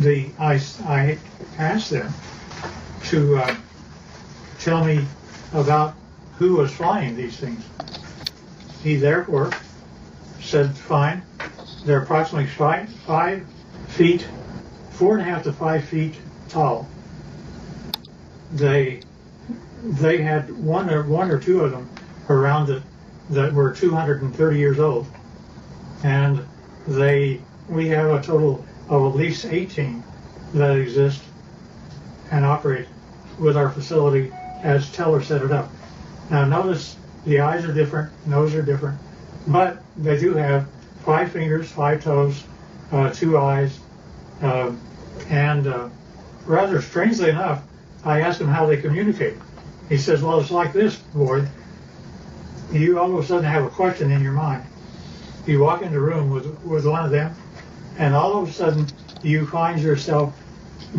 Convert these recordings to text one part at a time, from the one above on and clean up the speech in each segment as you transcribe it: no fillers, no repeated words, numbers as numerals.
I asked them to tell me about who was flying these things. He therefore said, fine, they're approximately 5 feet, 4.5 to 5 feet tall. They had one or two of them around it that were 230 years old, and we have a total of at least 18 that exist and operate with our facility as Teller set it up. Now notice the eyes are different, nose are different, but they do have 5 fingers, 5 toes, 2 eyes, and rather strangely enough, I asked him how they communicate. He says, well, it's like this, boy. You all of a sudden have a question in your mind. You walk into a room with one of them, and all of a sudden you find yourself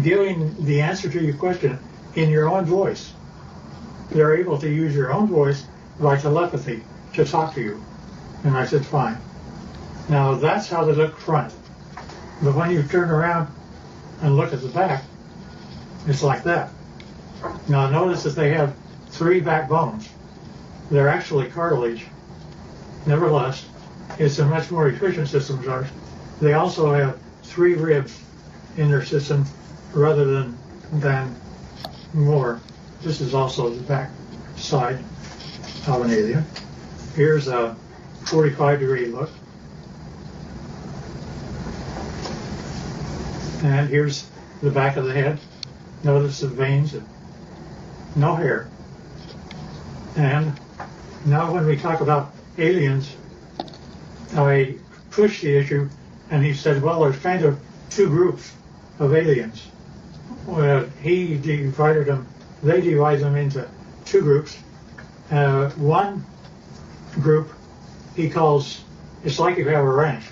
giving the answer to your question in your own voice. They're able to use your own voice by telepathy to talk to you. And I said, fine. Now that's how they look front. But when you turn around and look at the back, it's like that. Now notice that they have 3 backbones. They're actually cartilage. Nevertheless, it's a much more efficient system as ours. They also have 3 ribs in their system rather than more. This is also the back side of an alien. Here's a 45-degree look. And here's the back of the head. Notice the veins and no hair. And now when we talk about aliens, I pushed the issue and he said, well, there's kind of 2 groups of aliens. Well, he divided them, they divide them into 2 groups. One group he calls, it's like you have a ranch.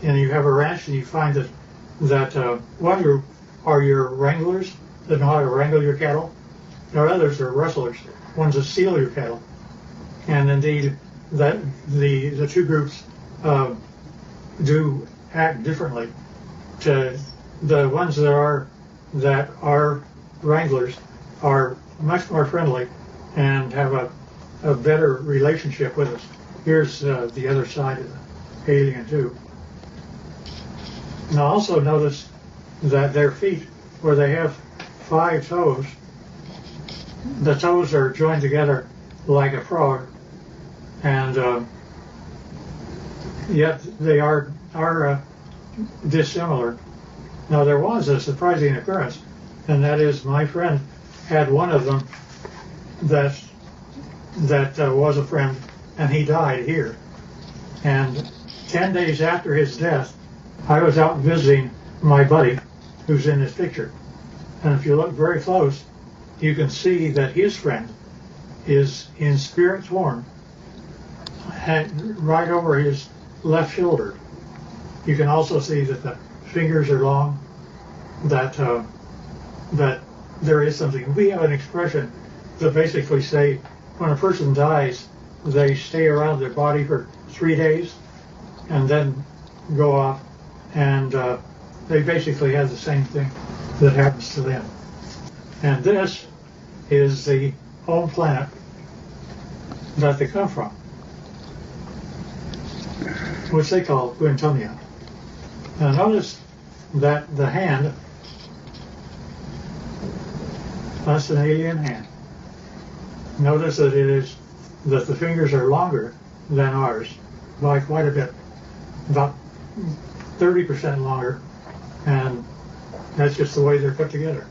And you have a ranch and you find that one group are your wranglers that know how to wrangle your cattle. There are others that are rustlers, ones that steal your cattle. And indeed, that the 2 groups do act differently. The ones that are wranglers are much more friendly and have a better relationship with us. Here's the other side of the alien too. Now also notice that their feet, where they have 5 toes, the toes are joined together like a frog, and yet they are dissimilar. Now there was a surprising occurrence, and that is my friend had one of them that was a friend, and he died here. And 10 days after his death, I was out visiting my buddy who's in this picture. And if you look very close, you can see that his friend is in spirit form right over his left shoulder. You can also see that the fingers are long, that there is something. We have an expression that basically say when a person dies, they stay around their body for 3 days and then go off, and they basically have the same thing that happens to them. And this is the home planet that they come from, which they call Quintonia. Now notice that the hand, that's an alien hand. Notice that the fingers are longer than ours by quite a bit, about 30% longer, and that's just the way they're put together.